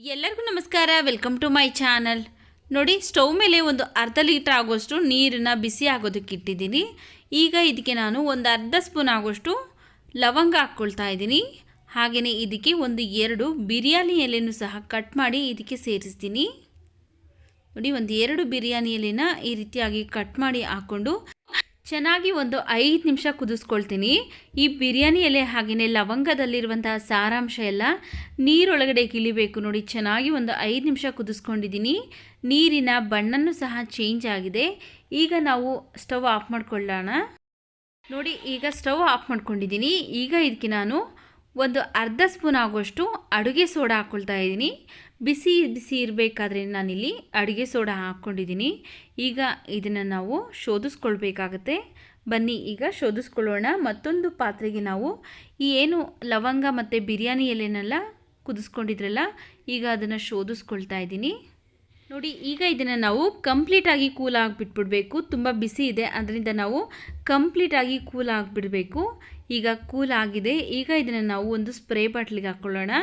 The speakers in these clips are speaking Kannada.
ಎಲ್ಲರಿಗೂ ನಮಸ್ಕಾರ. Welcome to my channel. ನೋಡಿ, ಸ್ಟವ್ ಮೇಲೆ ಒಂದು ಅರ್ಧ ಲೀಟ್ರ್ ಆಗೋಷ್ಟು ನೀರನ್ನು ಬಿಸಿ ಆಗೋದಕ್ಕೆ ಇಟ್ಟಿದ್ದೀನಿ. ಈಗ ಇದಕ್ಕೆ ನಾನು ಒಂದು ಅರ್ಧ ಸ್ಪೂನ್ ಆಗೋಷ್ಟು ಲವಂಗ ಹಾಕ್ಕೊಳ್ತಾ ಇದ್ದೀನಿ. ಹಾಗೆಯೇ ಇದಕ್ಕೆ ಒಂದು 2 ಬಿರಿಯಾನಿ ಎಲೆನೂ ಸಹ ಕಟ್ ಮಾಡಿ ಇದಕ್ಕೆ ಸೇರಿಸ್ತೀನಿ. ನೋಡಿ, ಒಂದು 2 ಬಿರಿಯಾನಿ ಎಲೆನ ಈ ರೀತಿಯಾಗಿ ಕಟ್ ಮಾಡಿ ಹಾಕ್ಕೊಂಡು ಚೆನ್ನಾಗಿ ಒಂದು 5 ನಿಮಿಷ ಕುದಿಸ್ಕೊಳ್ತೀನಿ. ಈ ಬಿರಿಯಾನಿ ಎಲೆ ಹಾಗೆಯೇ ಲವಂಗದಲ್ಲಿರುವಂತಹ ಸಾರಾಂಶ ಎಲ್ಲ ನೀರೊಳಗಡೆ ಇಳಿಬೇಕು. ನೋಡಿ, ಚೆನ್ನಾಗಿ ಒಂದು 5 ನಿಮಿಷ ಕುದಿಸ್ಕೊಂಡಿದ್ದೀನಿ. ನೀರಿನ ಬಣ್ಣನೂ ಸಹ ಚೇಂಜ್ ಆಗಿದೆ. ಈಗ ನಾವು ಸ್ಟವ್ ಆಫ್ ಮಾಡ್ಕೊಳ್ಳೋಣ. ನೋಡಿ, ಈಗ ಸ್ಟವ್ ಆಫ್ ಮಾಡ್ಕೊಂಡಿದ್ದೀನಿ. ಈಗ ಇದಕ್ಕೆ ನಾನು ಒಂದು ಅರ್ಧ ಸ್ಪೂನ್ ಆಗೋಷ್ಟು ಅಡುಗೆ ಸೋಡಾ ಹಾಕ್ಕೊಳ್ತಾ ಇದ್ದೀನಿ. ಬಿಸಿ ಬಿಸಿ ಇರಬೇಕಾದ್ರೆ ನಾನಿಲ್ಲಿ ಅಡುಗೆ ಸೋಡಾ ಹಾಕ್ಕೊಂಡಿದ್ದೀನಿ. ಈಗ ಇದನ್ನು ನಾವು ಶೋಧಿಸ್ಕೊಳ್ಬೇಕಾಗತ್ತೆ. ಬನ್ನಿ ಈಗ ಶೋಧಿಸ್ಕೊಳ್ಳೋಣ. ಮತ್ತೊಂದು ಪಾತ್ರೆಗೆ ನಾವು ಈ ಏನು ಲವಂಗ ಮತ್ತು ಬಿರಿಯಾನಿ ಎಲೆನೆಲ್ಲ ಕುದಿಸ್ಕೊಂಡಿದ್ರಲ್ಲ, ಈಗ ಅದನ್ನು ಶೋಧಿಸ್ಕೊಳ್ತಾ ಇದ್ದೀನಿ. ನೋಡಿ, ಈಗ ಇದನ್ನು ನಾವು ಕಂಪ್ಲೀಟಾಗಿ ಕೂಲ್ ಆಗಿಬಿಟ್ಬಿಡ್ಬೇಕು. ತುಂಬ ಬಿಸಿ ಇದೆ, ಅದರಿಂದ ನಾವು ಕಂಪ್ಲೀಟಾಗಿ ಕೂಲ್ ಆಗಿಬಿಡಬೇಕು. ಈಗ ಕೂಲ್ ಆಗಿದೆ. ಈಗ ಇದನ್ನು ನಾವು ಒಂದು ಸ್ಪ್ರೇ ಬಾಟ್ಲಿಗೆ ಹಾಕ್ಕೊಳ್ಳೋಣ.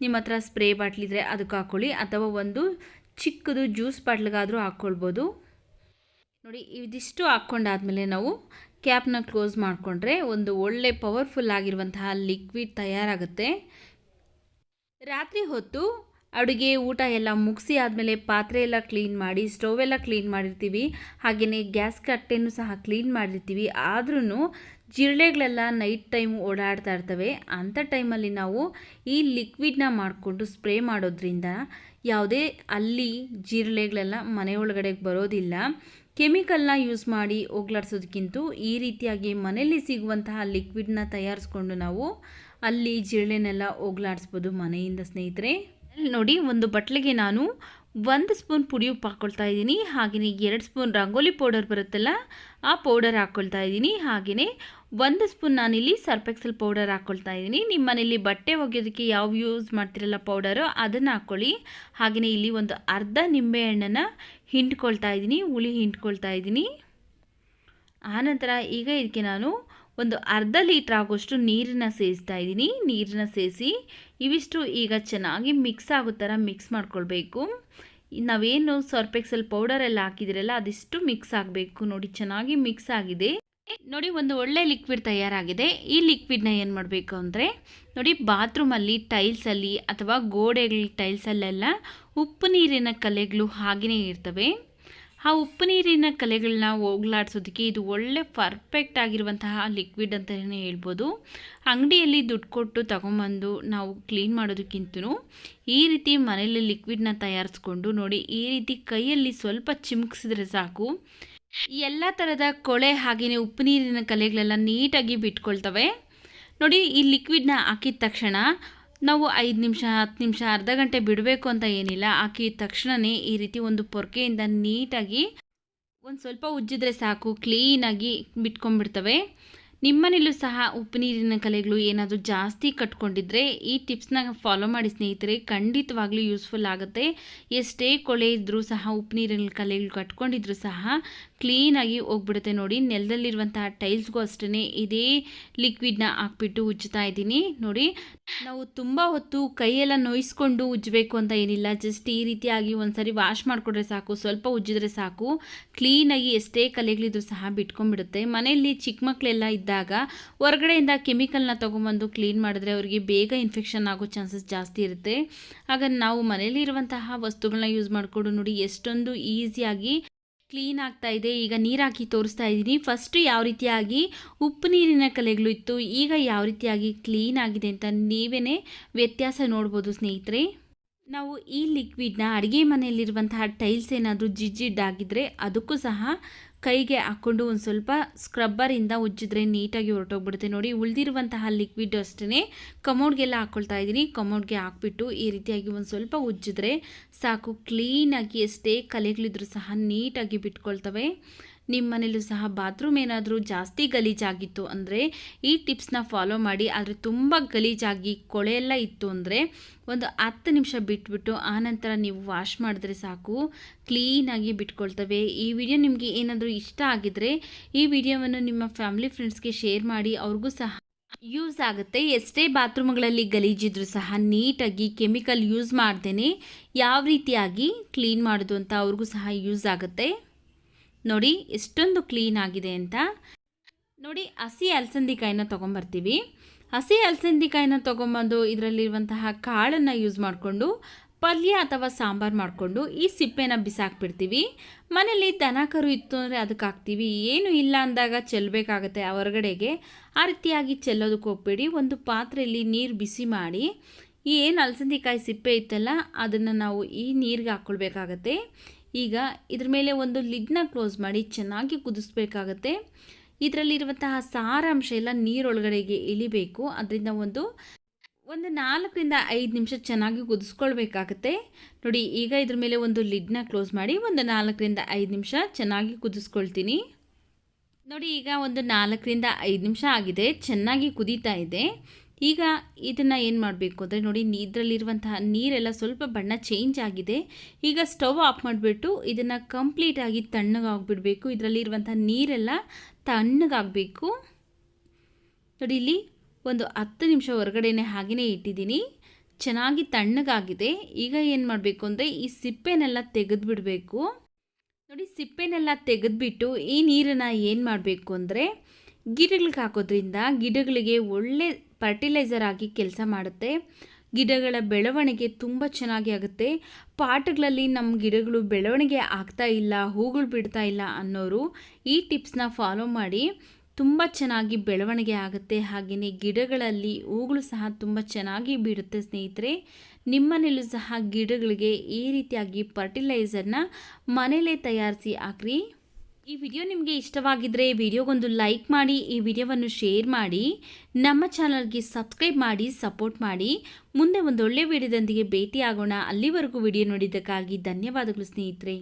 ನಿಮ್ಮ ಹತ್ರ ಸ್ಪ್ರೇ ಬಾಟ್ಲಿದ್ರೆ ಅದಕ್ಕೆ ಹಾಕ್ಕೊಳ್ಳಿ, ಅಥವಾ ಒಂದು ಚಿಕ್ಕದು ಜ್ಯೂಸ್ ಬಾಟ್ಲಿಗಾದರೂ ಹಾಕ್ಕೊಳ್ಬೋದು. ನೋಡಿ, ಇದಿಷ್ಟು ಹಾಕ್ಕೊಂಡಾದ್ಮೇಲೆ ನಾವು ಕ್ಯಾಪ್ನ ಕ್ಲೋಸ್ ಮಾಡಿಕೊಂಡ್ರೆ ಒಂದು ಒಳ್ಳೆ ಪವರ್ಫುಲ್ ಆಗಿರುವಂತಹ ಲಿಕ್ವಿಡ್ ತಯಾರಾಗುತ್ತೆ. ರಾತ್ರಿ ಹೊತ್ತು ಅಡುಗೆ ಊಟ ಎಲ್ಲ ಮುಗಿಸಿ ಆದಮೇಲೆ ಪಾತ್ರೆ ಎಲ್ಲ ಕ್ಲೀನ್ ಮಾಡಿ, ಸ್ಟವ್ ಎಲ್ಲ ಕ್ಲೀನ್ ಮಾಡಿರ್ತೀವಿ, ಹಾಗೆಯೇ ಗ್ಯಾಸ್ ಕಟ್ಟೆನೂ ಸಹ ಕ್ಲೀನ್ ಮಾಡಿರ್ತೀವಿ. ಆದ್ರೂ ಜಿರಳೆಗಳೆಲ್ಲ ನೈಟ್ ಟೈಮ್ ಓಡಾಡ್ತಾ ಇರ್ತವೆ. ಅಂಥ ಟೈಮಲ್ಲಿ ನಾವು ಈ ಲಿಕ್ವಿಡ್ನ ಮಾಡಿಕೊಂಡು ಸ್ಪ್ರೇ ಮಾಡೋದ್ರಿಂದ ಯಾವುದೇ ಅಲ್ಲಿ ಜಿರಳೆಗಳೆಲ್ಲ ಮನೆ ಒಳಗಡೆ ಬರೋದಿಲ್ಲ. ಕೆಮಿಕಲ್ನ ಯೂಸ್ ಮಾಡಿ ಹೋಗ್ಲಾಡ್ಸೋದಕ್ಕಿಂತ ಈ ರೀತಿಯಾಗಿ ಮನೆಯಲ್ಲಿ ಸಿಗುವಂತಹ ಲಿಕ್ವಿಡ್ನ ತಯಾರಿಸ್ಕೊಂಡು ನಾವು ಅಲ್ಲಿ ಜಿರಳೆನೆಲ್ಲ ಹೋಗ್ಲಾಡಿಸ್ಬೋದು ಮನೆಯಿಂದ ಸ್ನೇಹಿತರೆ. ನೋಡಿ, ಒಂದು ಬಟ್ಲಿಗೆ ನಾನು 1 ಸ್ಪೂನ್ ಪುಡಿ ಉಪ್ಪು ಹಾಕ್ಕೊಳ್ತಾ ಇದ್ದೀನಿ. ಹಾಗೆಯೇ 2 ಸ್ಪೂನ್ ರಂಗೋಲಿ ಪೌಡರ್ ಬರುತ್ತಲ್ಲ, ಆ ಪೌಡರ್ ಹಾಕ್ಕೊಳ್ತಾ ಇದ್ದೀನಿ. ಹಾಗೆಯೇ 1 ಸ್ಪೂನ್ ನಾನಿಲ್ಲಿ ಸರ್ಫ್ ಎಕ್ಸೆಲ್ ಪೌಡರ್ ಹಾಕ್ಕೊಳ್ತಾ ಇದ್ದೀನಿ. ನಿಮ್ಮ ಮನೇಲಿ ಬಟ್ಟೆ ಒಗೆಯೋದಕ್ಕೆ ಯಾವ ಯೂಸ್ ಮಾಡ್ತಿರಲ್ಲ ಪೌಡರು, ಅದನ್ನು ಹಾಕ್ಕೊಳ್ಳಿ. ಹಾಗೆಯೇ ಇಲ್ಲಿ ಒಂದು ಅರ್ಧ ನಿಂಬೆಹಣ್ಣನ್ನು ಹಿಂಡ್ಕೊಳ್ತಾ ಇದ್ದೀನಿ, ಹುಳಿ ಹಿಂಡ್ಕೊಳ್ತಾ ಇದ್ದೀನಿ. ಆನಂತರ ಈಗ ಇದಕ್ಕೆ ನಾನು ಒಂದು ಅರ್ಧ ಲೀಟ್ರ್ ಆಗೋಷ್ಟು ನೀರನ್ನು ಸೇರಿಸ್ತಾ ಇದ್ದೀನಿ. ನೀರನ್ನ ಸೇರಿಸಿ ಇವಿಷ್ಟು ಈಗ ಚೆನ್ನಾಗಿ ಮಿಕ್ಸ್ ಆಗೋ ಥರ ಮಿಕ್ಸ್ ಮಾಡ್ಕೊಳ್ಬೇಕು. ನಾವೇನು ಸರ್ಫ್ ಎಕ್ಸೆಲ್ ಪೌಡರೆಲ್ಲ ಹಾಕಿದಿರಲ್ಲ, ಅದಿಷ್ಟು ಮಿಕ್ಸ್ ಆಗಬೇಕು. ನೋಡಿ, ಚೆನ್ನಾಗಿ ಮಿಕ್ಸ್ ಆಗಿದೆ. ನೋಡಿ, ಒಂದು ಒಳ್ಳೆ ಲಿಕ್ವಿಡ್ ತಯಾರಾಗಿದೆ. ಈ ಲಿಕ್ವಿಡ್ನ ಏನು ಮಾಡಬೇಕು ಅಂದರೆ, ನೋಡಿ, ಬಾತ್ರೂಮಲ್ಲಿ ಟೈಲ್ಸಲ್ಲಿ ಅಥವಾ ಗೋಡೆಗಳ ಟೈಲ್ಸಲ್ಲೆಲ್ಲ ಉಪ್ಪು ನೀರಿನ ಕಲೆಗಳು ಹಾಗೆಯೇ ಇರ್ತವೆ. ಆ ಉಪ್ಪು ನೀರಿನ ಕಲೆಗಳನ್ನ ಹೋಗ್ಲಾಡ್ಸೋದಕ್ಕೆ ಇದು ಒಳ್ಳೆ ಪರ್ಫೆಕ್ಟ್ ಆಗಿರುವಂತಹ ಲಿಕ್ವಿಡ್ ಅಂತಲೇ ಹೇಳ್ಬೋದು. ಅಂಗಡಿಯಲ್ಲಿ ದುಡ್ಡು ಕೊಟ್ಟು ತಗೊಂಬಂದು ನಾವು ಕ್ಲೀನ್ ಮಾಡೋದಕ್ಕಿಂತಲೂ ಈ ರೀತಿ ಮನೆಯಲ್ಲಿ ಲಿಕ್ವಿಡ್ನ ತಯಾರಿಸ್ಕೊಂಡು ನೋಡಿ, ಈ ರೀತಿ ಕೈಯಲ್ಲಿ ಸ್ವಲ್ಪ ಚಿಮುಕಿಸಿದ್ರೆ ಸಾಕು, ಎಲ್ಲ ಥರದ ಕೊಳೆ ಹಾಗೆಯೇ ಉಪ್ಪು ನೀರಿನ ಕಲೆಗಳೆಲ್ಲ ನೀಟಾಗಿ ಬಿಟ್ಕೊಳ್ತವೆ. ನೋಡಿ, ಈ ಲಿಕ್ವಿಡ್ನ ಹಾಕಿದ ತಕ್ಷಣ ನಾವು 5 ನಿಮಿಷ 10 ನಿಮಿಷ ಅರ್ಧ ಗಂಟೆ ಬಿಡಬೇಕು ಅಂತ ಏನಿಲ್ಲ. ಹಾಕಿದ ತಕ್ಷಣವೇ ಈ ರೀತಿ ಒಂದು ಪೊರ್ಕೆಯಿಂದ ನೀಟಾಗಿ ಒಂದು ಸ್ವಲ್ಪ ಉಜ್ಜಿದ್ರೆ ಸಾಕು, ಕ್ಲೀನಾಗಿ ಬಿಟ್ಕೊಂಡ್ಬಿಡ್ತವೆ. ನಿಮ್ಮನೇಲೂ ಸಹ ಉಪ್ಪು ನೀರಿನ ಕಲೆಗಳು ಏನಾದರೂ ಜಾಸ್ತಿ ಕಟ್ಕೊಂಡಿದ್ರೆ ಈ ಟಿಪ್ಸ್ನ ಫಾಲೋ ಮಾಡಿ ಸ್ನೇಹಿತರೆ, ಖಂಡಿತವಾಗ್ಲೂ ಯೂಸ್ಫುಲ್ ಆಗುತ್ತೆ. ಎಷ್ಟೇ ಕೊಳೆ ಇದ್ದರೂ ಸಹ ಉಪ್ಪು ನೀರಿನ ಕಲೆಗಳು ಕಟ್ಕೊಂಡಿದ್ರೂ ಸಹ ಕ್ಲೀನಾಗಿ ಹೋಗ್ಬಿಡುತ್ತೆ. ನೋಡಿ, ನೆಲದಲ್ಲಿರುವಂತಹ ಟೈಲ್ಸ್ಗೂ ಅಷ್ಟೇ ಇದೇ ಲಿಕ್ವಿಡ್ನ ಹಾಕ್ಬಿಟ್ಟು ಉಜ್ಜ್ತಾ ಇದ್ದೀನಿ. ನೋಡಿ, ನಾವು ತುಂಬ ಹೊತ್ತು ಕೈಯೆಲ್ಲ ನೋಯಿಸ್ಕೊಂಡು ಉಜ್ಜಬೇಕು ಅಂತ ಏನಿಲ್ಲ. ಜಸ್ಟ್ ಈ ರೀತಿಯಾಗಿ ಒಂದ್ಸರಿ ವಾಶ್ ಮಾಡಿಕೊಂಡ್ರೆ ಸಾಕು, ಸ್ವಲ್ಪ ಉಜ್ಜಿದ್ರೆ ಸಾಕು, ಕ್ಲೀನಾಗಿ ಎಷ್ಟೇ ಕಲೆಗಳಿದ್ರೂ ಸಹ ಬಿಟ್ಕೊಂಡ್ಬಿಡುತ್ತೆ. ಮನೆಯಲ್ಲಿ ಚಿಕ್ಕ ಮಕ್ಕಳೆಲ್ಲ ಇದ್ದಾಗ ಹೊರಗಡೆಯಿಂದ ಕೆಮಿಕಲ್ನ ತೊಗೊಂಬಂದು ಕ್ಲೀನ್ ಮಾಡಿದ್ರೆ ಅವರಿಗೆ ಬೇಗ ಇನ್ಫೆಕ್ಷನ್ ಆಗೋ ಚಾನ್ಸಸ್ ಜಾಸ್ತಿ ಇರುತ್ತೆ. ಆಗ ನಾವು ಮನೆಯಲ್ಲಿರುವಂತಹ ವಸ್ತುಗಳನ್ನ ಯೂಸ್ ಮಾಡಿಕೊಂಡು ನೋಡಿ ಎಷ್ಟೊಂದು ಈಸಿಯಾಗಿ ಕ್ಲೀನ್ ಆಗ್ತಾ ಇದೆ. ಈಗ ನೀರು ಹಾಕಿ ತೋರಿಸ್ತಾ ಇದ್ದೀನಿ. ಫಸ್ಟು ಯಾವ ರೀತಿಯಾಗಿ ಉಪ್ಪು ನೀರಿನ ಕಲೆಗಳು ಇತ್ತು, ಈಗ ಯಾವ ರೀತಿಯಾಗಿ ಕ್ಲೀನ್ ಆಗಿದೆ ಅಂತ ನೀವೇ ವ್ಯತ್ಯಾಸ ನೋಡ್ಬೋದು ಸ್ನೇಹಿತರೆ. ನಾವು ಈ ಲಿಕ್ವಿಡ್ನ ಅಡುಗೆ ಮನೆಯಲ್ಲಿರುವಂತಹ ಟೈಲ್ಸ್ ಏನಾದರೂ ಜಿಡ್ಜಿಡ್ಡಾಗಿದ್ದರೆ ಅದಕ್ಕೂ ಸಹ ಕೈಗೆ ಹಾಕ್ಕೊಂಡು ಒಂದು ಸ್ವಲ್ಪ ಸ್ಕ್ರಬ್ಬರಿಂದ ಉಜ್ಜಿದ್ರೆ ನೀಟಾಗಿ ಹೊರಟೋಗ್ಬಿಡುತ್ತೆ. ನೋಡಿ, ಉಳಿದಿರುವಂತಹ ಲಿಕ್ವಿಡ್ ಅಷ್ಟೇ ಕಮೋಡ್ಗೆಲ್ಲ ಹಾಕ್ಕೊಳ್ತಾ ಇದ್ದೀನಿ. ಕಮೋಡ್ಗೆ ಹಾಕ್ಬಿಟ್ಟು ಈ ರೀತಿಯಾಗಿ ಒಂದು ಸ್ವಲ್ಪ ಉಜ್ಜಿದ್ರೆ ಸಾಕು, ಕ್ಲೀನಾಗಿ ಎಷ್ಟೇ ಕಲೆಗಳಿದ್ರೂ ಸಹ ನೀಟಾಗಿ ಬಿಟ್ಕೊಳ್ತವೆ. ನಿಮ್ಮ ಮನೇಲೂ ಸಹ ಬಾತ್ರೂಮ್ ಏನಾದರೂ ಜಾಸ್ತಿ ಗಲೀಜಾಗಿತ್ತು ಅಂದರೆ ಈ ಟಿಪ್ಸ್ನ ಫಾಲೋ ಮಾಡಿ. ಆದರೆ ತುಂಬ ಗಲೀಜಾಗಿ ಕೊಳೆ ಎಲ್ಲ ಇತ್ತು ಅಂದರೆ ಒಂದು 10 ನಿಮಿಷ ಬಿಟ್ಬಿಟ್ಟು ಆನಂತರ ನೀವು ವಾಶ್ ಮಾಡಿದ್ರೆ ಸಾಕು, ಕ್ಲೀನಾಗಿ ಬಿಟ್ಕೊಳ್ತವೆ. ಈ ವಿಡಿಯೋ ನಿಮಗೆ ಏನಾದರೂ ಇಷ್ಟ ಆಗಿದ್ದರೆ ಈ ವಿಡಿಯೋವನ್ನು ನಿಮ್ಮ ಫ್ಯಾಮಿಲಿ ಫ್ರೆಂಡ್ಸ್ಗೆ ಶೇರ್ ಮಾಡಿ, ಅವ್ರಿಗೂ ಸಹ ಯೂಸ್ ಆಗುತ್ತೆ. ಎಷ್ಟೇ ಬಾತ್ರೂಮ್ಗಳಲ್ಲಿ ಗಲೀಜಿದ್ರೂ ಸಹ ನೀಟಾಗಿ ಕೆಮಿಕಲ್ ಯೂಸ್ ಮಾಡ್ದೇ ಯಾವ ರೀತಿಯಾಗಿ ಕ್ಲೀನ್ ಮಾಡೋದು ಅಂತ ಅವ್ರಿಗೂ ಸಹ ಯೂಸ್ ಆಗುತ್ತೆ. ನೋಡಿ ಎಷ್ಟೊಂದು ಕ್ಲೀನ್ ಆಗಿದೆ ಅಂತ. ನೋಡಿ ಹಸಿ ಅಲಸಂದಿಕಾಯಿನ ತೊಗೊಂಬರ್ತೀವಿ. ಹಸಿ ಅಲಸಂದಿಕಾಯಿನ ತೊಗೊಂಬಂದು ಇದರಲ್ಲಿರುವಂತಹ ಕಾಳನ್ನು ಯೂಸ್ ಮಾಡಿಕೊಂಡು ಪಲ್ಯ ಅಥವಾ ಸಾಂಬಾರು ಮಾಡಿಕೊಂಡು ಈ ಸಿಪ್ಪೆನ ಬಿಸಾಕ್ಬಿಡ್ತೀವಿ. ಮನೇಲಿ ದನ ಕರು ಇತ್ತು ಅಂದರೆ ಅದಕ್ಕೆ ಹಾಕ್ತೀವಿ. ಏನು ಇಲ್ಲ ಅಂದಾಗ ಚೆಲ್ಲಬೇಕಾಗತ್ತೆ ಹೊರಗಡೆಗೆ. ಆ ರೀತಿಯಾಗಿ ಚೆಲ್ಲೋದಕ್ಕೆ ಹೋಗ್ಬೇಡಿ. ಒಂದು ಪಾತ್ರೆಯಲ್ಲಿ ನೀರು ಬಿಸಿ ಮಾಡಿ ಈ ಏನು ಅಲಸಂದಿಕಾಯಿ ಸಿಪ್ಪೆ ಇತ್ತಲ್ಲ ಅದನ್ನು ನಾವು ಈ ನೀರಿಗೆ ಹಾಕ್ಕೊಳ್ಬೇಕಾಗತ್ತೆ. ಈಗ ಇದ್ರ ಮೇಲೆ ಒಂದು ಲಿಡ್ನ ಕ್ಲೋಸ್ ಮಾಡಿ ಚೆನ್ನಾಗಿ ಕುದಿಸ್ಬೇಕಾಗತ್ತೆ. ಇದರಲ್ಲಿರುವಂತಹ ಸಾರಾಂಶ ಎಲ್ಲ ನೀರೊಳಗಡೆಗೆ ಇಳಿಬೇಕು. ಅದರಿಂದ ಒಂದು 4ರಿಂದ 5 ನಿಮಿಷ ಚೆನ್ನಾಗಿ ಕುದಿಸ್ಕೊಳ್ಬೇಕಾಗತ್ತೆ. ನೋಡಿ ಈಗ ಇದ್ರ ಮೇಲೆ ಒಂದು ಲಿಡ್ನ ಕ್ಲೋಸ್ ಮಾಡಿ ಒಂದು 4ರಿಂದ 5 ನಿಮಿಷ ಚೆನ್ನಾಗಿ ಕುದಿಸ್ಕೊಳ್ತೀನಿ. ನೋಡಿ ಈಗ ಒಂದು 4ರಿಂದ 5 ನಿಮಿಷ ಆಗಿದೆ, ಚೆನ್ನಾಗಿ ಕುದೀತಾ ಇದೆ. ಈಗ ಇದನ್ನು ಏನು ಮಾಡಬೇಕು ಅಂದರೆ ನೋಡಿ ಇದರಲ್ಲಿರುವಂತಹ ನೀರೆಲ್ಲ ಸ್ವಲ್ಪ ಬಣ್ಣ ಚೇಂಜ್ ಆಗಿದೆ. ಈಗ ಸ್ಟವ್ ಆಫ್ ಮಾಡಿಬಿಟ್ಟು ಇದನ್ನು ಕಂಪ್ಲೀಟಾಗಿ ತಣ್ಣಗಾಗ್ಬಿಡಬೇಕು. ಇದರಲ್ಲಿರುವಂಥ ನೀರೆಲ್ಲ ತಣ್ಣಗಾಗಬೇಕು. ನೋಡಿ ಇಲ್ಲಿ ಒಂದು 10 ನಿಮಿಷ ಹೊರಗಡೆನೆ ಹಾಗೆಯೇ ಇಟ್ಟಿದ್ದೀನಿ. ಚೆನ್ನಾಗಿ ತಣ್ಣಗಾಗಿದೆ. ಈಗ ಏನು ಮಾಡಬೇಕು ಅಂದರೆ ಈ ಸಿಪ್ಪೆನೆಲ್ಲ ತೆಗೆದುಬಿಡಬೇಕು. ನೋಡಿ ಸಿಪ್ಪೆನೆಲ್ಲ ತೆಗೆದುಬಿಟ್ಟು ಈ ನೀರನ್ನು ಏನು ಮಾಡಬೇಕು ಅಂದರೆ ಗಿಡಗಳಿಗೆ ಹಾಕೋದ್ರಿಂದ ಗಿಡಗಳಿಗೆ ಒಳ್ಳೆ ಫರ್ಟಿಲೈಸರ್ ಆಗಿ ಕೆಲಸ ಮಾಡುತ್ತೆ. ಗಿಡಗಳ ಬೆಳವಣಿಗೆ ತುಂಬ ಚೆನ್ನಾಗಿ ಆಗುತ್ತೆ. ಪಾಟ್ಗಳಲ್ಲಿ ನಮ್ಮ ಗಿಡಗಳು ಬೆಳವಣಿಗೆ ಆಗ್ತಾ ಇಲ್ಲ, ಹೂಗಳು ಬಿಡ್ತಾ ಇಲ್ಲ ಅನ್ನೋರು ಈ ಟಿಪ್ಸ್ನ ಫಾಲೋ ಮಾಡಿ ತುಂಬ ಚೆನ್ನಾಗಿ ಬೆಳವಣಿಗೆ ಆಗುತ್ತೆ. ಹಾಗೆಯೇ ಗಿಡಗಳಲ್ಲಿ ಹೂಗಳು ಸಹ ತುಂಬ ಚೆನ್ನಾಗಿ ಬಿಡುತ್ತೆ. ಸ್ನೇಹಿತರೆ, ನಿಮ್ಮನೇಲೂ ಸಹ ಗಿಡಗಳಿಗೆ ಈ ರೀತಿಯಾಗಿ ಫರ್ಟಿಲೈಸರ್ನ ಮನೇಲೇ ತಯಾರಿಸಿ ಹಾಕ್ರಿ. ಈ ವಿಡಿಯೋ ನಿಮಗೆ ಇಷ್ಟವಾಗಿದ್ದರೆ ವಿಡಿಯೋಗೊಂದು ಲೈಕ್ ಮಾಡಿ, ಈ ವಿಡಿಯೋವನ್ನು ಶೇರ್ ಮಾಡಿ, ನಮ್ಮ ಚಾನಲ್ಗೆ ಸಬ್ಸ್ಕ್ರೈಬ್ ಮಾಡಿ ಸಪೋರ್ಟ್ ಮಾಡಿ. ಮುಂದೆ ಒಂದು ಒಳ್ಳೆಯ ವಿಡಿಯೋದೊಂದಿಗೆ ಭೇಟಿ ಆಗೋಣ. ಅಲ್ಲಿವರೆಗೂ ವಿಡಿಯೋ ನೋಡಿದ್ದಕ್ಕಾಗಿ ಧನ್ಯವಾದಗಳು ಸ್ನೇಹಿತರೆ.